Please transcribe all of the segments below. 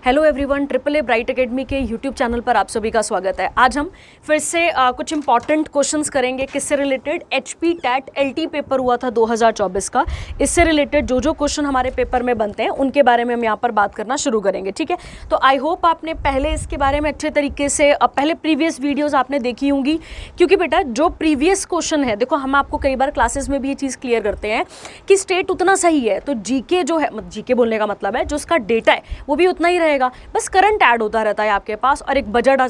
Hello everyone, triple a bright academy के YouTube channel पर आप सभी का स्वागत है। आज हम फिर से कुछ इंपॉर्टेंट क्वेश्चंस करेंगे। किससे related? HP TET LT paper हुआ था 2024 का। इससे रिलेटेड जो जो क्वेश्चन हमारे पेपर में बनते हैं उनके बारे में हम यहाँ पर बात करना शुरू करेंगे, ठीक है। तो आई होप आपने पहले इसके बारे में अच्छे तरीके से पहले प्रीवियस वीडियोज़ आपने देखी होंगी, क्योंकि बेटा जो प्रीवियस क्वेश्चन है, देखो हम आपको कई बार क्लासेस में भी ये चीज़ क्लियर करते हैं कि स्टेट उतना सही है तो जीके जो है, जीके बोलने का मतलब है जो उसका डेटा है वो भी उतना ही रहेगा, बस करंट ऐड होता रहता है आपके पास और एक बजट आ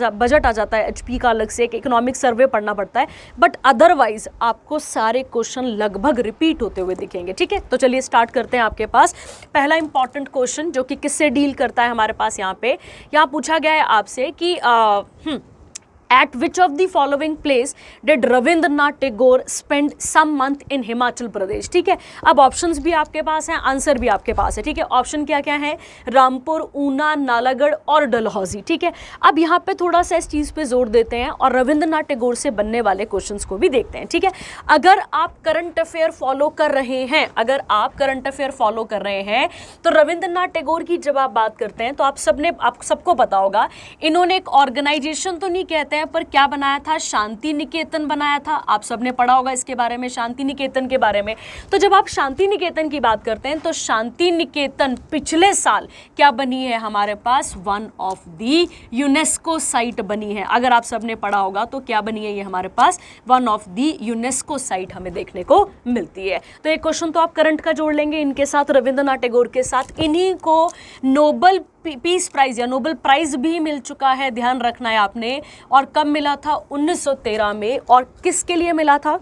जाता है एचपी का, अलग से एक इकोनॉमिक सर्वे पढ़ना पड़ता है, बट अदरवाइज आपको सारे क्वेश्चन लगभग रिपीट होते हुए दिखेंगे, ठीक है। तो चलिए स्टार्ट करते हैं। आपके पास पहला इंपॉर्टेंट क्वेश्चन जो कि किससे डील करता है हमारे पास यहाँ पूछा गया है आपसे कि At which of the following place did Rabindranath Tagore spend some month in Himachal Pradesh? ठीक है, अब ऑप्शंस भी आपके पास हैं, आंसर भी आपके पास है, ठीक है। ऑप्शन क्या क्या है? रामपुर, ऊना, नालागढ़ और डलहौजी, ठीक है। अब यहाँ पे थोड़ा सा इस चीज़ पे जोर देते हैं और रविंद्रनाथ टैगोर से बनने वाले क्वेश्चंस को भी देखते हैं, ठीक है। अगर आप करंट अफेयर फॉलो कर रहे हैं, तो रविंद्रनाथ टैगोर की जब आप बात करते हैं तो आप सबको पता होगा, इन्होंने एक ऑर्गेनाइजेशन तो नहीं कहते हैं पर क्या बनाया था? शांति निकेतन बनाया था। आप सबने पढ़ा होगा इसके बारे में, शांति निकेतन के बारे में। तो जब आप शांति निकेतन की बात करते हैं तो शांति निकेतन पिछले साल क्या बनी है हमारे पास? One of the UNESCO site बनी है। अगर आप सबने पढ़ा होगा तो क्या बनी है ये हमारे पास? One of the UNESCO site हमें देखने को मिलती है। तो एक क्वेश्चन तो आप करंट का जोड़ लेंगे इनके साथ, रविंद्रनाथ टैगोर के साथ। इन्हीं को नोबेल पीस प्राइज या नोबेल प्राइज भी मिल चुका है, ध्यान रखना है आपने। और कब मिला था? 1913 में। और किसके लिए मिला था?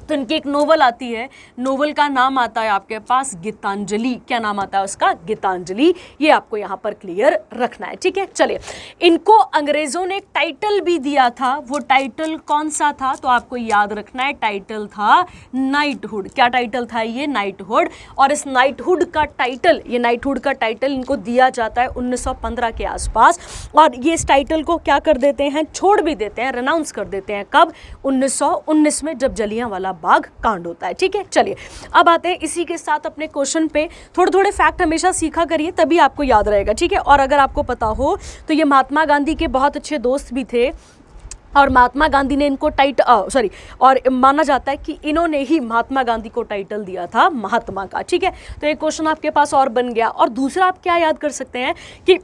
तो इनकी एक नोवेल आती है, नोवेल का नाम आता है आपके पास गीतांजलि। क्या नाम आता है उसका? गीतांजलि। ये आपको यहाँ पर क्लियर रखना है, ठीक है। चलिए, इनको अंग्रेजों ने एक टाइटल भी दिया था, वो टाइटल कौन सा था? तो आपको याद रखना है, टाइटल था नाइटहुड। क्या टाइटल था ये? नाइटहुड। और इस नाइटहुड का टाइटल इनको दिया जाता है 1915 के आसपास। और ये इस टाइटल को क्या कर देते हैं? छोड़ भी देते हैं, रनाउंस कर देते हैं। कब? 1919 में, जब जलियांवाला बाग कांड होता है, ठीक है। चलिए अब आते हैं इसी के साथ अपने क्वेश्चन पे। थोड़े फैक्ट हमेशा सीखा करिए, तभी आपको याद रहेगा, ठीक है। और अगर आपको पता हो तो ये महात्मा गांधी के बहुत अच्छे दोस्त भी थे और महात्मा गांधी ने इनको और माना जाता है कि इन्होंने ही महात्मा गांधी को टाइटल दिया था महात्मा का, ठीक है। तो एक क्वेश्चन आपके पास और बन गया। और दूसरा आप क्या याद कर सकते हैं कि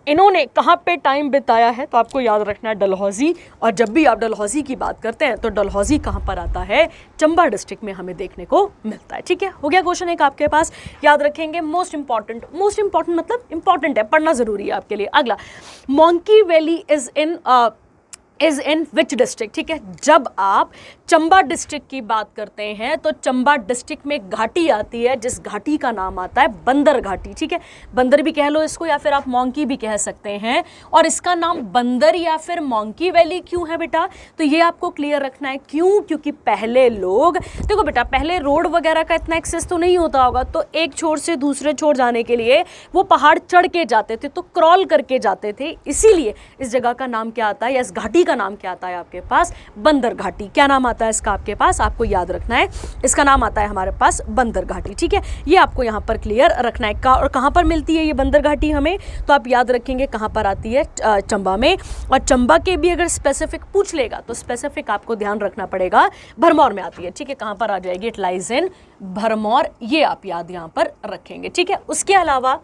इन्होंने कहाँ पे टाइम बिताया है? तो आपको याद रखना है डलहौजी। और जब भी आप डलहौजी की बात करते हैं तो डलहौजी कहाँ पर आता है? चंबा डिस्ट्रिक्ट में हमें देखने को मिलता है, ठीक है। हो गया क्वेश्चन एक आपके पास, याद रखेंगे। मोस्ट इंपॉर्टेंट मतलब इंपॉर्टेंट है, पढ़ना जरूरी है आपके लिए। अगला, monkey valley is in which district? ठीक है, जब आप चंबा डिस्ट्रिक्ट की बात करते हैं तो चंबा डिस्ट्रिक्ट में घाटी आती है, जिस घाटी का नाम आता है बंदर घाटी, ठीक है। बंदर भी कह लो इसको, या फिर आप मोंकी भी कह सकते हैं। और इसका नाम बंदर या फिर मोंकी वैली क्यों है बेटा? तो ये आपको क्लियर रखना है। क्यों? क्योंकि पहले लोग, देखो बेटा, पहले रोड वगैरह का इतना एक्सेस तो नहीं होता होगा, तो एक छोर से दूसरे छोर जाने के लिए वो पहाड़ चढ़ के जाते थे, तो क्रॉल करके जाते थे। इसीलिए इस जगह का नाम क्या आता है, या इस घाटी का नाम क्या आता है आपके पास? बंदर घाटी। क्या नाम आता है इसका आपके पास? आपको याद रखना है, इसका नाम आता है हमारे पास बंदर घाटी, ठीक है। ये आपको यहाँ पर क्लियर रखना है। और कहाँ पर मिलती है ये बंदर घाटी हमें? तो आप याद रखेंगे कहाँ पर आती है? चंबा में। और चंबा के भी अगर स्पेसिफिक पूछ लेगा तो स्पेसिफिक आपको ध्यान रखना पड़ेगा, भरमौर में आती है, ठीक है। कहाँ पर आ जाएगी? It lies in Bharmour. ये आप याद यहाँ पर रखेंगे, ठीक है। उसके अलावा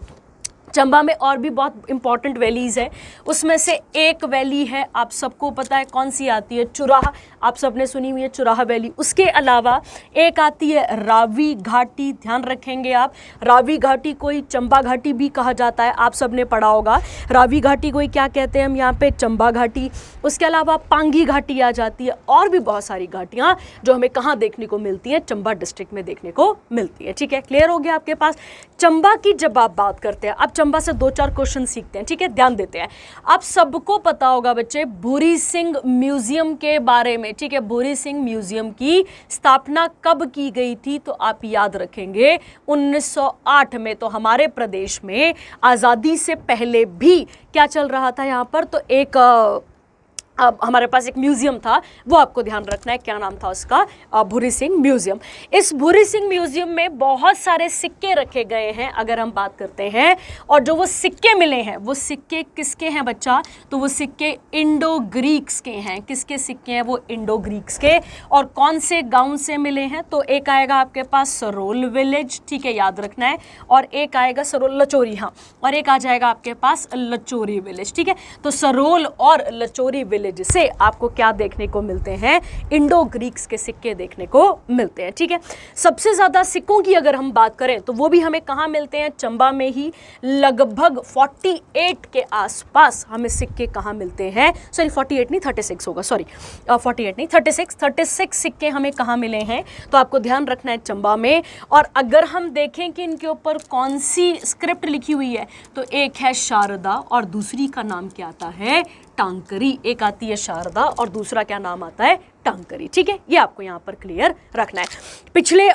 चंबा में और भी बहुत इंपॉर्टेंट वैलीज है, उसमें से एक वैली है, आप सबको पता है कौन सी आती है? चुराह। आप सबने सुनी हुई है चुराह वैली। उसके अलावा एक आती है रावी घाटी, ध्यान रखेंगे आप। रावी घाटी कोई चंबा घाटी भी कहा जाता है, आप सबने पढ़ा होगा। रावी घाटी कोई क्या कहते हैं हम यहाँ पे? चंबा घाटी। उसके अलावा पांगी घाटी आ जाती है, और भी बहुत सारी घाटियाँ जो हमें कहाँ देखने को मिलती हैं? चंबा डिस्ट्रिक्ट में देखने को मिलती है, ठीक है। क्लियर हो गया आपके पास? चंबा की जब आप बात करते हैं, अब चंबा से 2-4 क्वेश्चन सीखते हैं, ठीक है, ध्यान देते हैं। आप सबको पता होगा बच्चे भूरी सिंह म्यूजियम के बारे में, ठीक है। भूरी सिंह म्यूजियम की स्थापना कब की गई थी? तो आप याद रखेंगे 1908 में। तो हमारे प्रदेश में आज़ादी से पहले भी क्या चल रहा था यहाँ पर? तो एक अब हमारे पास एक म्यूजियम था, वो आपको ध्यान रखना है, क्या नाम था उसका, भूरी सिंह म्यूजियम। इस भूरी सिंह म्यूजियम में बहुत सारे सिक्के रखे गए हैं अगर हम बात करते हैं, और जो वो सिक्के मिले हैं वो सिक्के किसके हैं बच्चा, तो वो सिक्के इंडो ग्रीक्स के हैं। किसके सिक्के हैं, वो इंडो ग्रीक्स के। और कौन से गांव से मिले हैं, तो एक आएगा आपके पास सरोल विलेज, ठीक है, याद रखना है, और एक आएगा सरोल लचोरी, हाँ, और एक आ जाएगा आपके पास लचोरी विलेज, ठीक है। तो सरोल और लचोरी विलेज से आपको क्या देखने को मिलते हैं, इंडो ग्रीक्स के सिक्के देखने को मिलते हैं, ठीक है। सबसे ज्यादा सिक्कों की अगर हम बात करें तो वो भी हमें कहाँ मिलते हैं, चंबा में ही, लगभग 48 के आसपास हमें सिक्के कहाँ मिलते हैं, सॉरी 48 नहीं 36 होगा, सॉरी 48 नहीं 36 सिक्के हमें कहाँ मिले हैं, तो आपको ध्यान रखना है चंबा में। और अगर हम देखें कि इनके ऊपर कौन सी स्क्रिप्ट लिखी हुई है, तो एक है शारदा और दूसरी का नाम क्या आता है, टांकरी। एक आती है शारदा और दूसरा क्या नाम आता है, टांकरी, ठीक है। ये आपको यहाँ पर क्लियर रखना है। पिछले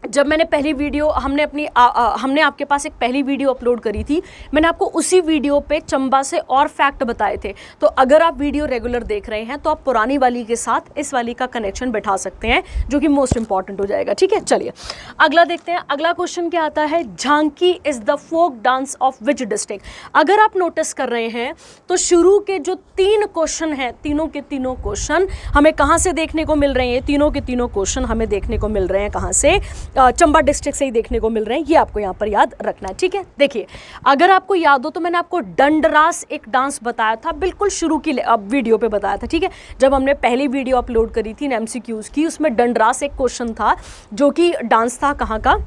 जब मैंने पहली वीडियो हमने आपके पास एक पहली वीडियो अपलोड करी थी, मैंने आपको उसी वीडियो पे चंबा से और फैक्ट बताए थे। तो अगर आप वीडियो रेगुलर देख रहे हैं तो आप पुरानी वाली के साथ इस वाली का कनेक्शन बैठा सकते हैं, जो कि मोस्ट इंपॉर्टेंट हो जाएगा, ठीक है। चलिए अगला देखते हैं। अगला क्वेश्चन क्या आता है, झांकी is the folk dance of which district. अगर आप नोटिस कर रहे हैं तो शुरू के जो 3 क्वेश्चन हैं, तीनों के तीनों क्वेश्चन हमें कहाँ से देखने को मिल रहे हैं, तीनों के तीनों क्वेश्चन हमें देखने को मिल रहे हैं कहाँ से, चंबा डिस्ट्रिक्ट से ही देखने को मिल रहे हैं। ये आपको यहाँ पर याद रखना है, ठीक है। देखिए अगर आपको याद हो तो मैंने आपको दंडरास एक डांस बताया था, बिल्कुल शुरू की वीडियो पे बताया था, ठीक है। जब हमने पहली वीडियो अपलोड करी थी एमसीक्यूज की, उसमें दंडरास एक क्वेश्चन था जो कि डांस था कहाँ का,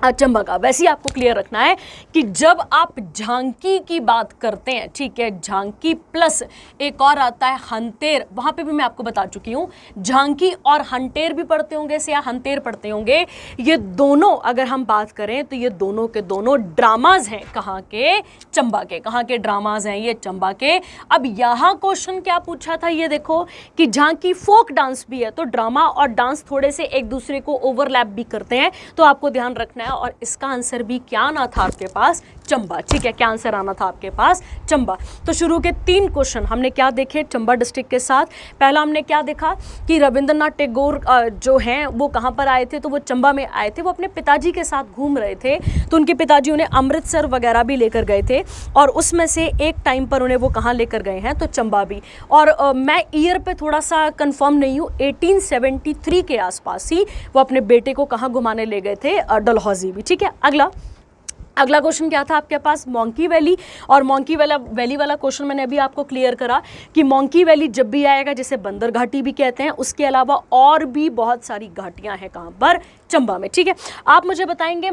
चंबा का। वैसे ही आपको क्लियर रखना है कि जब आप झांकी की बात करते हैं, ठीक है, झांकी प्लस एक और आता है हंतेर, वहां पे भी मैं आपको बता चुकी हूं, झांकी और हंटेर भी पढ़ते होंगे या हंतेर पढ़ते होंगे। ये दोनों अगर हम बात करें तो ये दोनों के दोनों ड्रामाज हैं, कहाँ के, चंबा के। कहाँ के ड्रामाज हैं ये, चंबा के। अब यहाँ क्वेश्चन क्या पूछा था, ये देखो कि झांकी फोक डांस भी है, तो ड्रामा और डांस थोड़े से एक दूसरे को ओवरलैप भी करते हैं, तो आपको ध्यान रखना है। और इसका आंसर भी क्या आना था आपके पास, चंबा, ठीक है। क्या आंसर आना था आपके पास, चंबा। तो शुरू के 3 क्वेश्चन हमने क्या देखे चंबा डिस्ट्रिक्ट के साथ। पहला हमने क्या देखा कि रविंद्रनाथ टैगोर जो हैं वो कहाँ पर आए थे, तो वो चंबा में आए थे। वो अपने पिताजी के साथ घूम रहे थे, तो उनके पिताजी उन्हें अमृतसर वगैरह भी लेकर गए थे, और उसमें से एक टाइम पर उन्हें वो कहाँ लेकर गए हैं, तो चंबा भी। और मैं ईयर पे थोड़ा सा कंफर्म नहीं हूँ, 1873 के आसपास ही वो अपने बेटे को कहाँ घुमाने ले गए थे, डलहौजी भी, ठीक है। अगला क्वेश्चन क्या था आपके पास, मोंकी वैली। और मोंकी वैली वाला क्वेश्चन मैंने अभी आपको क्लियर करा कि मोंकी वैली जब भी आएगा, जिसे बंदर घाटी भी कहते हैं, उसके अलावा और भी बहुत सारी घाटियां हैं कहाँ पर, चंबा में, ठीक है। आप मुझे बताएंगे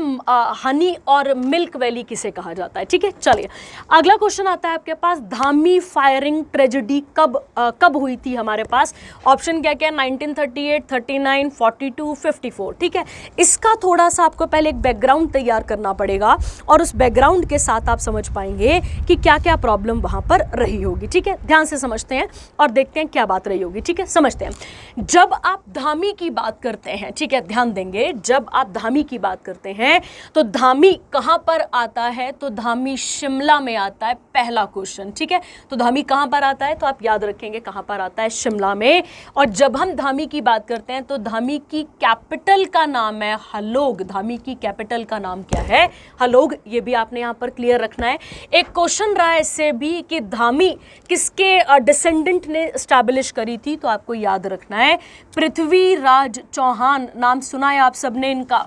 हनी और मिल्क वैली किसे कहा जाता है, ठीक है। चलिए अगला क्वेश्चन आता है आपके पास, धामी फायरिंग ट्रेजेडी कब हुई थी हमारे पास। ऑप्शन क्या क्या, 1938, 39, 42, 54, ठीक है। इसका थोड़ा सा आपको पहले एक बैकग्राउंड तैयार करना पड़ेगा, और उस बैकग्राउंड के साथ आप समझ पाएंगे कि क्या क्या प्रॉब्लम वहां पर रही होगी, ठीक है। ध्यान से समझते हैं और देखते हैं क्या बात रही होगी, ठीक है। समझते हैं। जब आप धामी की बात करते हैं, ठीक है, ध्यान देंगे, जब आप धामी की बात करते हैं तो धामी कहां पर आता है, तो धामी शिमला में आता है, पहला क्वेश्चन, ठीक है। तो धामी कहां पर आता है, तो आप याद रखेंगे कहां पर आता है, शिमला में। और जब हम धामी की बात करते हैं तो धामी की कैपिटल का नाम है हलोग। धामी की कैपिटल का नाम क्या है, हलोग। ये भी आपने यहां पर क्लियर रखना है। एक क्वेश्चन रहा है इससे भी कि धामी किसके डिसेंडेंट ने एस्टैब्लिश करी थी, तो आपको याद रखना है पृथ्वीराज चौहान। नाम सुना है आप सबने इनका,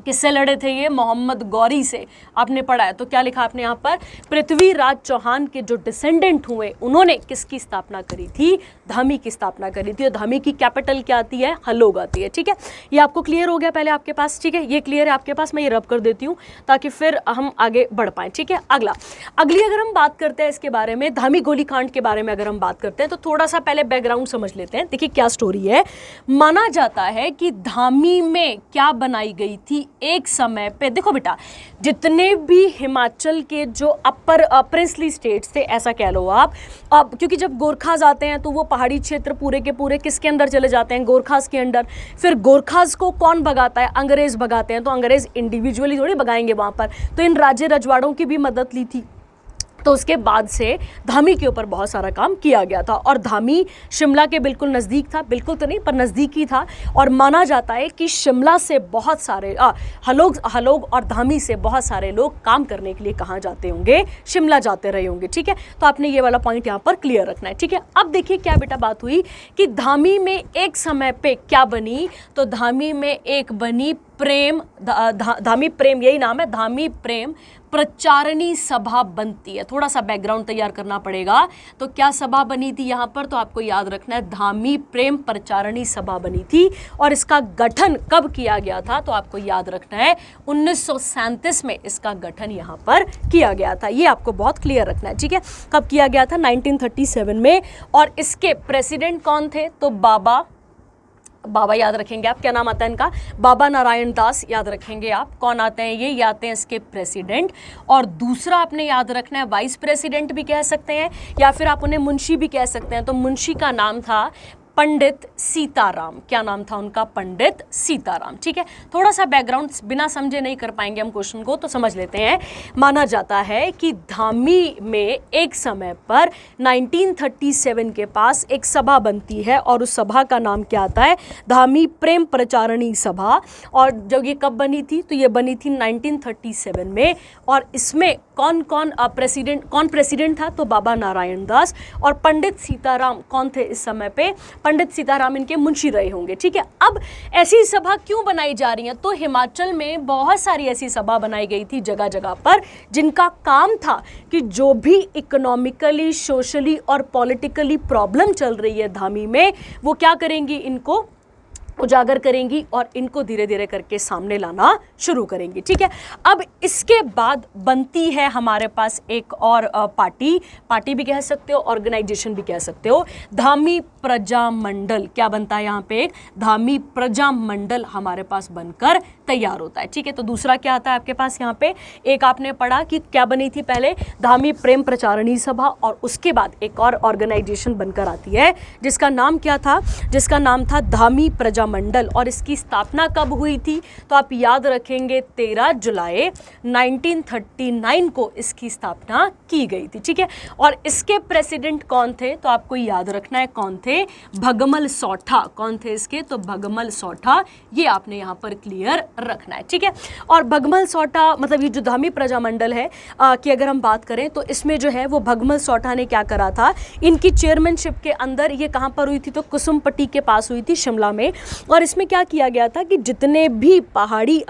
किससे लड़े थे ये, मोहम्मद गौरी से, आपने पढ़ा है। तो क्या लिखा आपने यहाँ पर, पृथ्वीराज चौहान के जो डिसेंडेंट हुए उन्होंने किसकी स्थापना करी थी, धामी की स्थापना करी थी। और धामी की कैपिटल क्या आती है, हलोग आती है, ठीक है। ये आपको क्लियर हो गया पहले आपके पास, ठीक है। ये क्लियर है आपके पास, मैं ये रब कर देती हूँ ताकि फिर हम आगे बढ़ पाएँ, ठीक है। अगली अगर हम बात करते हैं इसके बारे में, धामी गोलीकांड के बारे में अगर हम बात करते हैं, तो थोड़ा सा पहले बैकग्राउंड समझ लेते हैं। देखिए क्या स्टोरी है। माना जाता है कि धामी में क्या बनाई गई थी एक समय पे, देखो बेटा, जितने भी हिमाचल के जो अपर प्रिंसली स्टेट्स थे, ऐसा कह लो आप, अब क्योंकि जब गोरखाज आते हैं तो वो पहाड़ी क्षेत्र पूरे के पूरे किसके अंदर चले जाते हैं, गोरखाज के अंदर। फिर गोरखाज को कौन भगाता है, अंग्रेज भगाते हैं। तो अंग्रेज इंडिविजुअली थोड़ी भगाएंगे वहां पर, तो इन राज्य रजवाड़ों की भी मदद ली थी। तो उसके बाद से धामी के ऊपर बहुत सारा काम किया गया था। और धामी शिमला के बिल्कुल नज़दीक था, बिल्कुल तो नहीं पर नज़दीक ही था। और माना जाता है कि शिमला से बहुत सारे हलोग और धामी से बहुत सारे लोग काम करने के लिए कहाँ जाते होंगे, शिमला जाते रहे होंगे। ठीक है, तो आपने ये वाला पॉइंट यहाँ पर क्लियर रखना है। ठीक है, अब देखिए क्या बेटा बात हुई कि धामी में एक समय पे क्या बनी, तो धामी में एक बनी प्रेम, धामी प्रेम यही नाम है, धामी प्रेम प्रचारणी सभा बनती है। थोड़ा सा बैकग्राउंड तैयार करना पड़ेगा। तो क्या सभा बनी थी यहाँ पर, तो आपको याद रखना है धामी प्रेम प्रचारणी सभा बनी थी। और इसका गठन कब किया गया था, तो आपको याद रखना है 1937 में इसका गठन यहाँ पर किया गया था। ये आपको बहुत क्लियर रखना है। ठीक है, कब किया गया था, 1937 में। और इसके प्रेसिडेंट कौन थे, तो बाबा याद रखेंगे आप, क्या नाम आता है इनका, बाबा नारायण दास याद रखेंगे आप। कौन आते हैं ये आते हैं इसके प्रेसिडेंट। और दूसरा आपने याद रखना है वाइस प्रेसिडेंट भी कह सकते हैं या फिर आप उन्हें मुंशी भी कह सकते हैं। तो मुंशी का नाम था पंडित सीताराम। क्या नाम था उनका, पंडित सीताराम। ठीक है, थोड़ा सा बैकग्राउंड बिना समझे नहीं कर पाएंगे हम क्वेश्चन को, तो समझ लेते हैं। माना जाता है कि धामी में एक समय पर 1937 के पास एक सभा बनती है और उस सभा का नाम क्या आता है, धामी प्रेम प्रचारणी सभा। और जब ये कब बनी थी, तो ये बनी थी 1937 में। और इसमें कौन प्रेसिडेंट था, तो बाबा नारायण दास। और पंडित सीताराम कौन थे इस समय पे, पंडित सीताराम इनके मुंशी रहे होंगे। ठीक है, अब ऐसी सभा क्यों बनाई जा रही है, तो हिमाचल में बहुत सारी ऐसी सभा बनाई गई थी जगह जगह पर, जिनका काम था कि जो भी इकोनॉमिकली, सोशली और पॉलिटिकली प्रॉब्लम चल रही है धामी में, वो क्या करेंगी, इनको उजागर करेंगी और इनको धीरे धीरे करके सामने लाना शुरू करेंगी। ठीक है, अब इसके बाद बनती है हमारे पास एक और पार्टी भी कह सकते हो, ऑर्गेनाइजेशन भी कह सकते हो, धामी प्रजा मंडल। क्या बनता है यहाँ पे, एक धामी प्रजा मंडल हमारे पास बनकर तैयार होता है। ठीक है, तो दूसरा क्या आता है आपके पास यहाँ पे, एक आपने पढ़ा कि क्या बनी थी पहले, धामी प्रेम प्रचारणी सभा, और उसके बाद एक और ऑर्गेनाइजेशन बनकर आती है जिसका नाम क्या था, जिसका नाम था धामी प्रजा मंडल। और इसकी स्थापना कब हुई थी, तो आप याद रखेंगे 13 जुलाई 1939 को इसकी स्थापना की गई थी। ठीक है, और इसके प्रेसिडेंट कौन थे, तो आपको याद रखना है कौन थे, भगमल सौठा। कौन थे इसके, तो भगमल सौठा, ये आपने यहाँ पर क्लियर रखना है। ठीक है, और भगमल सौठा मतलब ये जो धामी प्रजा मंडल है कि अगर हम बात करें तो इसमें जो है वो भगमल सौठा ने क्या करा था, इनकी चेयरमैनशिप के अंदर, ये कहाँ पर हुई थी, तो कुसुमपट्टी के पास हुई थी, शिमला में। और इसमें क्या किया गया था कि जितने भी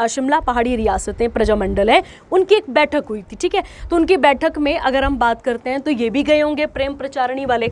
शिमला पहाड़ी रियासतें प्रजामंडल है, उनकी एक बैठक हुई थी। ठीक है, तो उनकी बैठक में अगर हम बात करते हैं तो ये भी गए होंगे प्रेम प्रचारणी वाले,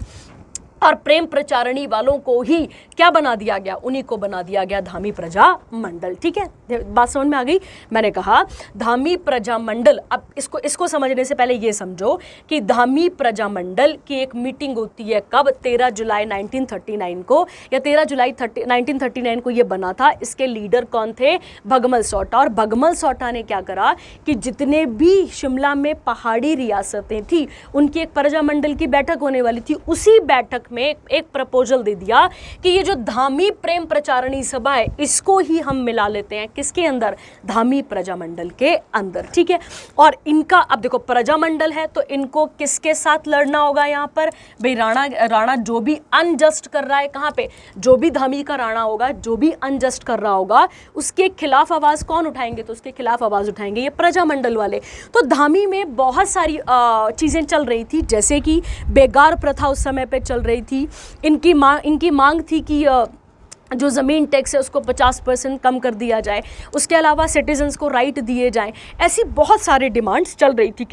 और प्रेम प्रचारणी वालों को ही क्या बना दिया गया, उन्हीं को बना दिया गया धामी प्रजा मंडल। ठीक है, बात समझ में आ गई। मैंने कहा धामी प्रजा मंडल। अब इसको समझने से पहले ये समझो कि धामी प्रजा मंडल की एक मीटिंग होती है कब, 13 जुलाई 1939 को, या 13 जुलाई 1939 को ये बना था। इसके लीडर कौन थे, भगमल सौठा। और भगमल सौठा ने क्या करा कि जितने भी शिमला में पहाड़ी रियासतें थी, उनकी एक प्रजा मंडल की बैठक होने वाली थी, उसी बैठक में एक प्रपोजल दे दिया कि ये जो धामी प्रेम प्रचारणी सभा है, इसको ही हम मिला लेते हैं किसके अंदर, धामी प्रजामंडल के अंदर। ठीक है, और इनका अब देखो प्रजामंडल है तो इनको किसके साथ लड़ना होगा यहाँ पर, भाई राणा जो भी अनजस्ट कर रहा है, कहाँ पे, जो भी धामी का राणा होगा, जो भी अनजस्ट कर रहा होगा, उसके खिलाफ आवाज कौन उठाएंगे, तो उसके खिलाफ आवाज उठाएंगे ये प्रजामंडल वाले। तो धामी में बहुत सारी चीजें चल रही थी, जैसे कि बेगार प्रथा उस समय पे चल रही थी। इनकी मांग थी कि जो ज़मीन टैक्स है उसको 50% कम कर दिया जाए, उसके अलावा सिटीजन्स को राइट दिए जाएं। ऐसी बहुत सारी डिमांड्स चल रही थी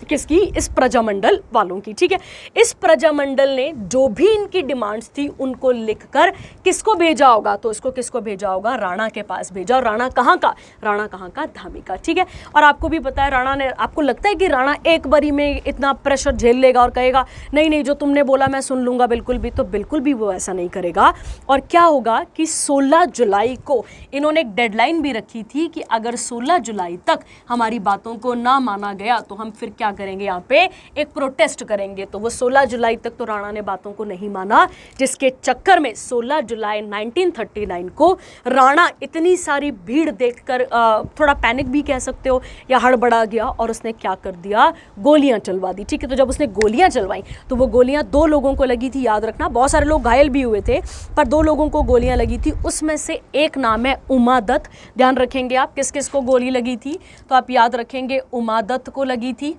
किसकी, इस प्रजामंडल वालों की। ठीक है, इस प्रजामंडल ने जो भी इनकी डिमांड्स थी उनको लिखकर किसको भेजा होगा, तो इसको किसको भेजा होगा, राणा के पास भेजा। और राणा कहाँ का, धामी का। ठीक है, और आपको भी पता है राणा ने, आपको लगता है कि राणा एक बारी में इतना प्रेशर झेल लेगा और कहेगा नहीं जो तुमने बोला मैं सुन लूंगा बिल्कुल भी, तो बिल्कुल भी वो ऐसा नहीं करेगा। और क्या होगा कि 16 जुलाई को इन्होंने एक डेडलाइन भी रखी थी कि अगर 16 जुलाई तक हमारी बातों को ना माना गया तो हम फिर क्या क्या करेंगे, यहाँ पे एक प्रोटेस्ट करेंगे। तो वो 16 जुलाई तक तो राणा ने बातों को नहीं माना, जिसके चक्कर में 16 जुलाई 1939 को राणा इतनी सारी भीड़ देखकर थोड़ा पैनिक भी कह सकते हो या हड़बड़ा गया, और उसने क्या कर दिया, गोलियां चलवा दी। ठीक है, तो जब उसने गोलियां चलवाई तो वो गोलियां 2 लोगों को लगी थी, याद रखना, बहुत सारे लोग घायल भी हुए थे, पर 2 लोगों को गोलियां लगी थी। उसमें से एक नाम है उमा दत्त। ध्यान रखेंगे आप किस किस को गोली लगी थी, तो आप याद रखेंगे उमा दत्त को लगी थी,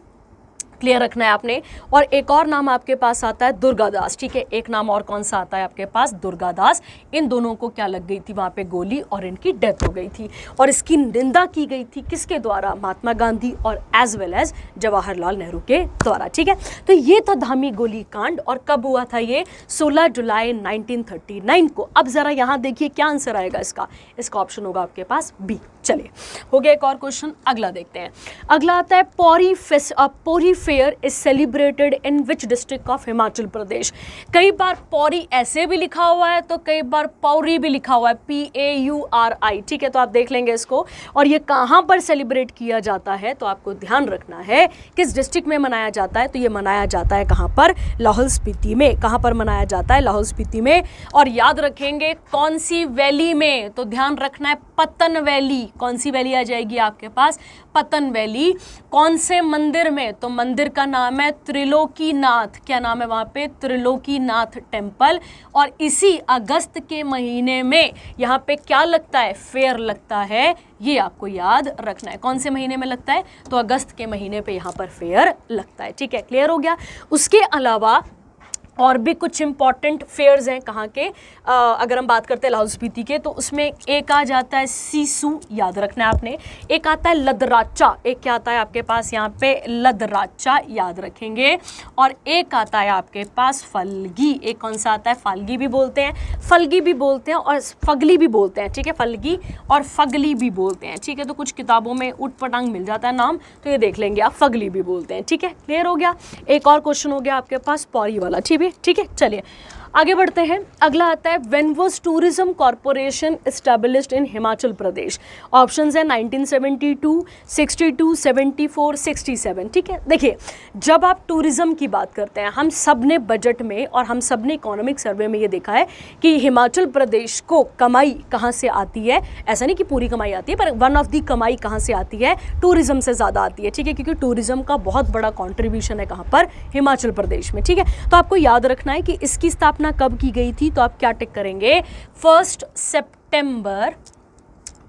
क्लियर रखना है आपने। और एक और नाम आपके पास आता है दुर्गादास। ठीक है, एक नाम और कौन सा आता है आपके पास, दुर्गादास। इन दोनों को क्या लग गई थी वहाँ पे, गोली, और इनकी डेथ हो गई थी। और इसकी निंदा की गई थी किसके द्वारा, महात्मा गांधी और as well as Jawaharlal Nehru के द्वारा। ठीक है, तो ये था धामी गोली कांड, और कब हुआ था ये, 16 जुलाई 1939 को। अब जरा यहाँ देखिए क्या आंसर आएगा इसका, इसका ऑप्शन होगा आपके पास बी। चलिए, हो गया एक और क्वेश्चन, अगला देखते हैं। अगला आता है Pauri fair is celebrated in which district of Himachal Pradesh. कई बार पौरी ऐसे भी लिखा हुआ है, तो कई बार पौरी भी लिखा हुआ है, PAURI। ठीक है, तो आप देख लेंगे इसको। और ये कहाँ पर सेलिब्रेट किया जाता है, तो आपको ध्यान रखना है किस डिस्ट्रिक्ट में मनाया जाता है। तो ये मनाया जाता है कहाँ पर, लाहौल स्पीति में। कहाँ पर मनाया जाता है, लाहौल स्पीति में। और याद रखेंगे कौन सी वैली में, तो ध्यान रखना है पतन वैली। कौन सी वैली आ जाएगी आपके पास, पतन वैली। कौन से मंदिर में, तो मंदिर का नाम है त्रिलोकीनाथ। क्या नाम है वहाँ पे, त्रिलोकीनाथ टेम्पल। और इसी अगस्त के महीने में यहाँ पे क्या लगता है, फेयर लगता है। ये आपको याद रखना है, कौन से महीने में लगता है, तो अगस्त के महीने पे यहाँ पर फेयर लगता है। ठीक है, क्लियर हो गया। उसके अलावा और भी कुछ इंपॉर्टेंट फेयर्स हैं कहाँ के, अगर हम बात करते हैं लाहौल स्पीति के, तो उसमें एक आ जाता है सीसू, याद रखना है आपने। एक आता है लदराचा, एक क्या आता है आपके पास यहाँ पे, लदराचा, याद रखेंगे। और एक आता है आपके पास फल्गी। एक कौन सा आता है, फाल्गी भी बोलते हैं, फल्गी भी बोलते हैं, और फगली भी बोलते हैं। ठीक है, फल्गी और फगली भी बोलते हैं। ठीक है, तो कुछ किताबों में उट पटांग मिल जाता है नाम, तो ये देख लेंगे आप, फगली भी बोलते हैं। ठीक है, क्लियर हो गया। एक और क्वेश्चन हो गया आपके पास पौरी वाला। ठीक है, चलिए आगे बढ़ते हैं। अगला आता है when was tourism corporation established in Himachal Pradesh. Options है 1972, 62, 74, 67। ठीक है, देखिए जब आप टूरिज्म की बात करते हैं, हम सब ने बजट में और हम सब ने इकोनॉमिक सर्वे में ये देखा है कि हिमाचल प्रदेश को कमाई कहाँ से आती है। ऐसा नहीं कि पूरी कमाई आती है, पर वन ऑफ दी कमाई कहाँ से आती है, टूरिज्म से ज़्यादा आती है। ठीक है, क्योंकि टूरिज्म का बहुत बड़ा कॉन्ट्रीब्यूशन है कहाँ पर, हिमाचल प्रदेश में। ठीक है, तो आपको याद रखना है कि इसकी स्थापना कब की गई थी, तो आप क्या टिक करेंगे, 1 सितंबर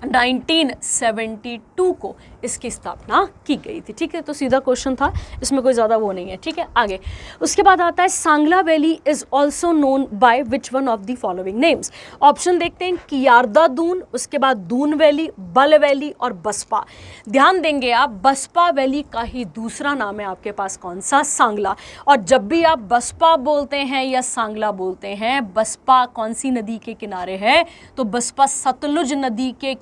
1972 को इसकी स्थापना की गई थी। ठीक है, तो सीधा क्वेश्चन था, इसमें कोई ज़्यादा वो नहीं है। ठीक है, आगे उसके बाद आता है Sangla valley is also known by which one of the following names. Option देखते हैं, कियारदा दून, उसके बाद दून वैली, बल वैली और बसपा। ध्यान देंगे आप, बसपा वैली का ही दूसरा नाम है आपके पास कौन सा, सांगला। और जब भी आप बसपा बोलते हैं या सांगला बोलते हैं, बसपा कौन सी नदी के किनारे है, तो बसपा सतलुज नदी के,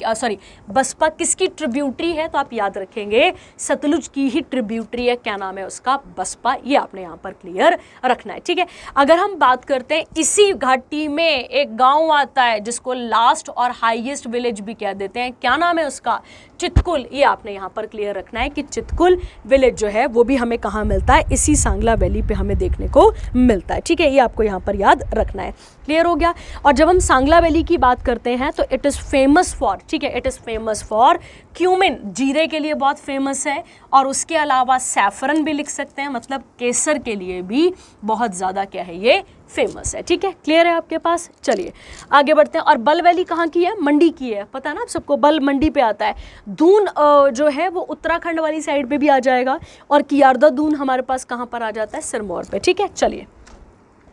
बसपा किसकी ट्रिब्यूटरी है, तो आप याद रखेंगे सतलुज की ही ट्रिब्यूटरी है। क्या नाम है उसका, बसपा। ये आपने यहाँ पर क्लियर रखना है। ठीक है, अगर हम बात करते हैं, इसी घाटी में एक गांव आता है जिसको लास्ट और हाईएस्ट विलेज भी कह देते हैं। क्या नाम है उसका, चितकुल। ये आपने यहाँ पर क्लियर रखना है कि चितकुल विलेज जो है वो भी हमें कहाँ मिलता है, इसी सांगला वैली पे हमें देखने को मिलता है। ठीक है, ये आपको यहाँ पर याद रखना है। क्लियर हो गया। और जब हम सांगला वैली की बात करते हैं तो इट इज़ फेमस फॉर, ठीक है, it is famous for cumin, जीरे के लिए बहुत फेमस है। और उसके अलावा सैफरन भी लिख सकते हैं, मतलब केसर के लिए भी बहुत ज़्यादा क्या है, ये फेमस है। ठीक है, क्लियर है आपके पास। चलिए आगे बढ़ते हैं। और बल वैली कहाँ की है, मंडी की है, पता है ना आप सबको, बल मंडी पे आता है। दून जो है वो उत्तराखंड वाली साइड पे भी आ जाएगा, और कियारदा दून हमारे पास कहाँ पर आ जाता है, सिरमौर पे। ठीक है, चलिए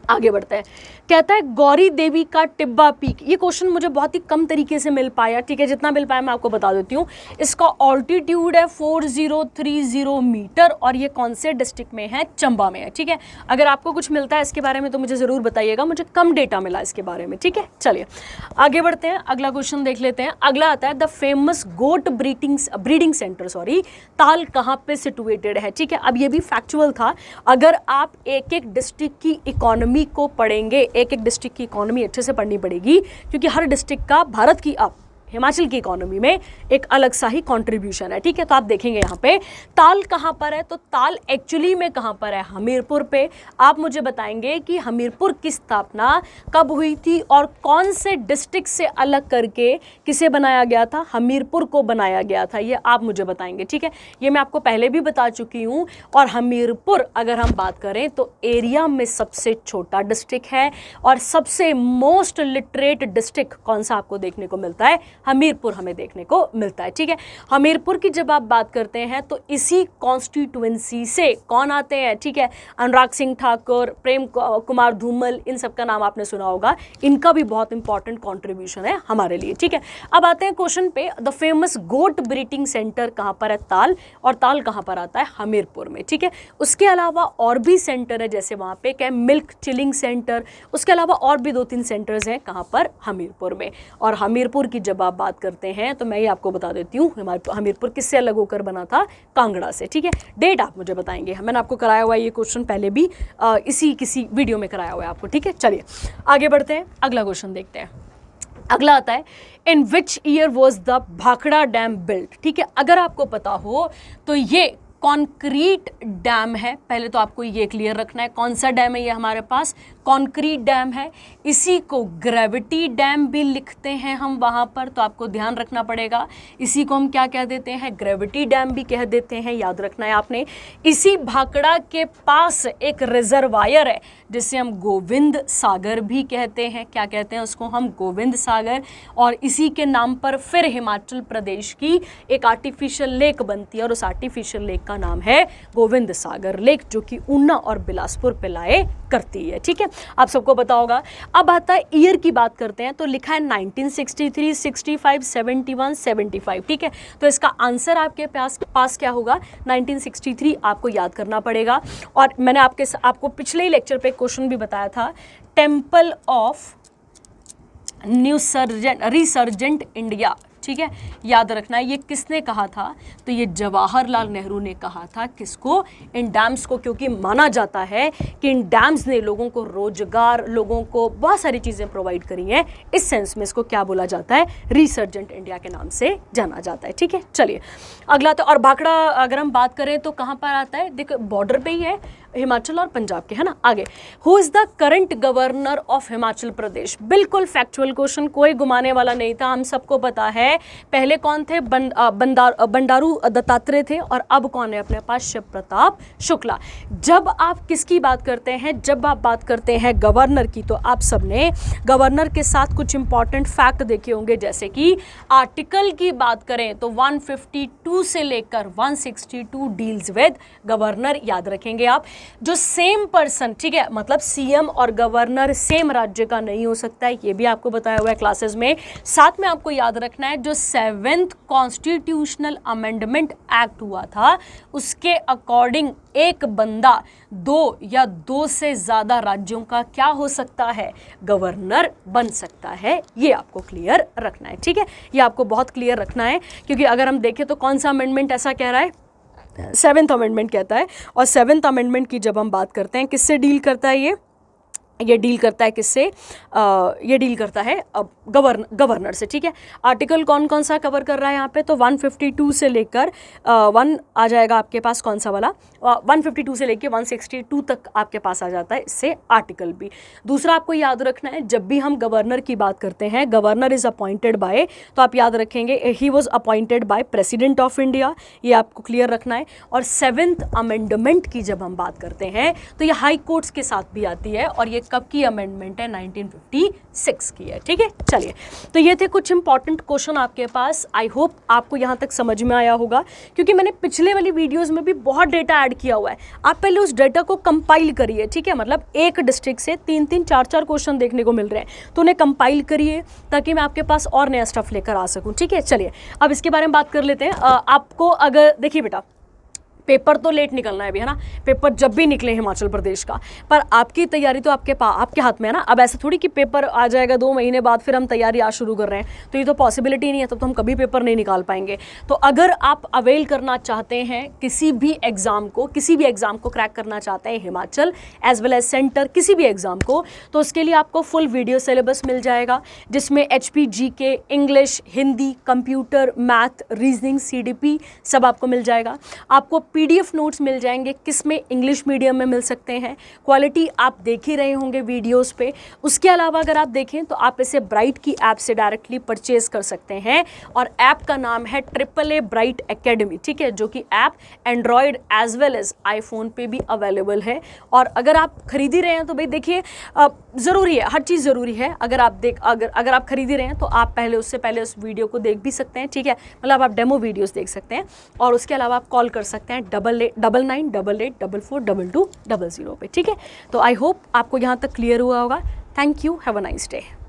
आगे बढ़ता है। कहता है गौरी देवी का टिब्बा पीक। ये क्वेश्चन मुझे बहुत ही कम तरीके से मिल पाया। ठीक है, जितना मिल पाया मैं आपको बता देती हूँ। इसका ऑल्टीट्यूड है 4030 मीटर, और ये कौन से डिस्ट्रिक्ट में है, चंबा में है। ठीक है, अगर आपको कुछ मिलता है इसके बारे में तो मुझे ज़रूर बताइएगा, मुझे कम डेटा मिला इसके बारे में। ठीक है, चलिए आगे बढ़ते हैं, अगला क्वेश्चन देख लेते हैं। अगला आता है the famous goat breeding centre ताल कहाँ पे सिचुएटेड है। ठीक है, अब ये भी फैक्चुअल था। अगर आप एक एक डिस्ट्रिक्ट की इकोनॉमी को पढ़ेंगे, एक एक डिस्ट्रिक्ट की इकोनॉमी अच्छे से पढ़नी पड़ेगी, क्योंकि हर डिस्ट्रिक्ट का भारत की, अब हिमाचल की इकोनॉमी में एक अलग सा ही कंट्रीब्यूशन है, ठीक है। तो आप देखेंगे यहाँ पे ताल कहाँ पर है, तो ताल एक्चुअली में कहाँ पर है, हमीरपुर पे। आप मुझे बताएंगे कि हमीरपुर की स्थापना कब हुई थी और कौन से डिस्ट्रिक्ट से अलग करके किसे बनाया गया था, हमीरपुर को बनाया गया था, ये आप मुझे बताएंगे, ठीक है। ये मैं आपको पहले भी बता चुकी हूँ। और हमीरपुर अगर हम बात करें तो एरिया में सबसे छोटा डिस्ट्रिक्ट है और सबसे मोस्ट लिटरेट डिस्ट्रिक्ट कौन सा आपको देखने को मिलता है, हमीरपुर हमें देखने को मिलता है, ठीक है। हमीरपुर की जब आप बात करते हैं तो इसी कॉन्स्टिट्यूएंसी से कौन आते हैं, ठीक है, अनुराग सिंह ठाकुर, प्रेम कुमार धूमल, इन सब का नाम आपने सुना होगा। इनका भी बहुत इंपॉर्टेंट कॉन्ट्रीब्यूशन है हमारे लिए, ठीक है। अब आते हैं क्वेश्चन पे, the famous goat breeding centre कहाँ पर है, ताल, और ताल कहाँ पर आता है, हमीरपुर में, ठीक है। उसके अलावा और भी सेंटर है, जैसे वहाँ पे क्या मिल्क चिलिंग सेंटर, उसके अलावा और भी 2-3 सेंटर्स हैं कहाँ पर, हमीरपुर में। और हमीरपुर की जब आप बात करते हैं तो मैं ये आपको बता देती हूँ हमीरपुर किससे अलग होकर बना था, कांगड़ा से, ठीक है। डेट आप मुझे बताएंगे, मैंने आपको कराया हुआ है ये क्वेश्चन पहले भी इसी किसी वीडियो में कराया हुआ है आपको, ठीक है। चलिए आगे बढ़ते हैं, अगला क्वेश्चन देखते हैं। अगला आता है, in which year was the Bhakra dam built, ठीक है। अगर आपको पता हो तो ये कॉन्क्रीट डैम है, पहले तो आपको ये क्लियर रखना है कौन सा डैम है ये हमारे पास, कॉन्क्रीट डैम है। इसी को ग्रेविटी डैम भी लिखते हैं हम वहाँ पर, तो आपको ध्यान रखना पड़ेगा। इसी को हम क्या कह देते हैं, ग्रेविटी डैम भी कह देते हैं, याद रखना है आपने। इसी भाखड़ा के पास एक रिजर्वायर है जिसे हम गोविंद सागर भी कहते हैं, क्या कहते हैं उसको हम, गोविंद सागर। और इसी के नाम पर फिर हिमाचल प्रदेश की एक आर्टिफिशियल लेक बनती है और उस आर्टिफिशियल लेक का नाम है गोविंद सागर लेक, जो कि ऊना और बिलासपुर पे लाए करती है, ठीक है। आप सबको पता होगा। अब आता है ईयर की बात करते हैं, तो लिखा है 1963, 65, 71, 75, ठीक है। तो इसका आंसर आपके पास क्या होगा, 1963 आपको याद करना पड़ेगा। और मैंने आपको पिछले ही लेक्चर पे क्वेश्चन भी बताया था, टेम्पल ऑफ रिसर्जेंट इंडिया, ठीक है, याद रखना है। ये किसने कहा था, तो ये जवाहरलाल नेहरू ने कहा था। किसको, इन डैम्स को, क्योंकि माना जाता है कि इन डैम्स ने लोगों को रोजगार, लोगों को बहुत सारी चीज़ें प्रोवाइड करी हैं। इस सेंस में इसको क्या बोला जाता है, रिसर्जेंट इंडिया के नाम से जाना जाता है, ठीक है। चलिए अगला, तो और भाखड़ा अगर हम बात करें तो कहाँ पर आता है, देखो बॉर्डर पे ही है, हिमाचल और पंजाब के, है ना। आगे, who is the current governor of Himachal Pradesh, बिल्कुल फैक्चुअल क्वेश्चन, कोई घुमाने वाला नहीं था, हम सबको पता है। पहले कौन थे, बंडारू दत्तात्रेय थे, और अब कौन है अपने पास, शिव प्रताप शुक्ला। जब आप किसकी बात करते हैं, जब आप बात करते हैं गवर्नर की, तो आप सबने गवर्नर के साथ कुछ इंपॉर्टेंट फैक्ट देखे होंगे, जैसे कि आर्टिकल की बात करें तो 152 से लेकर 162 डील्स विद गवर्नर, याद रखेंगे आप। जो सेम पर्सन, ठीक है, मतलब सीएम और गवर्नर सेम राज्य का नहीं हो सकता है, ये भी आपको बताया हुआ है क्लासेस में। साथ में आपको याद रखना है, जो 7th कॉन्स्टिट्यूशनल अमेंडमेंट एक्ट हुआ था, उसके अकॉर्डिंग एक बंदा 2 या 2 से ज़्यादा राज्यों का क्या हो सकता है, गवर्नर बन सकता है। ये आपको क्लियर रखना है, ठीक है, ये आपको बहुत क्लियर रखना है, क्योंकि अगर हम देखें तो कौन सा अमेंडमेंट ऐसा कह रहा है, 7th अमेंडमेंट कहता है। और 7th अमेंडमेंट की जब हम बात करते हैं, किससे डील करता है ये डील करता है किससे, ये डील करता है गवर्नर से, ठीक है। आर्टिकल कौन कौन सा कवर कर रहा है यहाँ पे, तो 152 से लेकर 1 आ जाएगा आपके पास, कौन सा वाला, 152 से लेकर 162 तक आपके पास आ जाता है इससे आर्टिकल भी। दूसरा आपको याद रखना है, जब भी हम गवर्नर की बात करते हैं, गवर्नर इज अपॉइंटेड बाय, तो आप याद रखेंगे he was appointed by president of India, ये आपको क्लियर रखना है। और 7th अमेंडमेंट की जब हम बात करते हैं तो ये हाई कोर्ट्स के साथ भी आती है, और ये कब की अमेंडमेंट है, 1956 की है, ठीक है। चलिए, तो ये थे कुछ इंपॉर्टेंट क्वेश्चन आपके पास। आई होप आपको यहाँ तक समझ में आया होगा, क्योंकि मैंने पिछले वाली वीडियोस में भी बहुत डेटा ऐड किया हुआ है। आप पहले उस डेटा को कंपाइल करिए, ठीक है, मतलब एक डिस्ट्रिक्ट से 3-3, 4-4 क्वेश्चन देखने को मिल रहे हैं, तो उन्हें कंपाइल करिए ताकि मैं आपके पास और नया स्टफ लेकर आ सकूँ, ठीक है। चलिए अब इसके बारे में बात कर लेते हैं। आपको अगर देखिए बेटा, पेपर तो लेट निकलना है अभी, है ना, पेपर जब भी निकले हिमाचल प्रदेश का, पर आपकी तैयारी तो आपके हाथ में है ना। अब ऐसा थोड़ी कि पेपर आ जाएगा 2 महीने बाद फिर हम तैयारी आज शुरू कर रहे हैं, तो ये तो पॉसिबिलिटी नहीं है, तब तो हम कभी पेपर नहीं निकाल पाएंगे। तो अगर आप अवेल करना चाहते हैं किसी भी एग्ज़ाम को क्रैक करना चाहते हैं Himachal as well as centre, किसी भी एग्ज़ाम को, तो उसके लिए आपको फुल वीडियो सिलेबस मिल जाएगा, जिसमें HP GK, English, Hindi, computer, math, reasoning, CDP सब आपको मिल जाएगा। आपको PDF नोट्स मिल जाएंगे, किसमें, इंग्लिश मीडियम में मिल सकते हैं। क्वालिटी आप देख ही रहे होंगे वीडियोस पे। उसके अलावा अगर आप देखें तो आप इसे ब्राइट की ऐप से डायरेक्टली परचेज कर सकते हैं, और ऐप का नाम है AAA ब्राइट एकेडमी, ठीक है, जो कि app Android as well as iPhone पे भी अवेलेबल है। और अगर आप खरीद ही रहे हैं तो भाई देखिए, ज़रूरी है, हर चीज़ ज़रूरी है। अगर आप खरीद ही रहे हैं तो आप उससे पहले उस वीडियो को देख भी सकते हैं, ठीक है, मतलब आप डेमो वीडियोस देख सकते हैं। और उसके अलावा आप कॉल कर सकते हैं 9988442200 पे, ठीक है। तो आई होप आपको यहाँ तक क्लियर हुआ होगा। Thank you, have a nice day.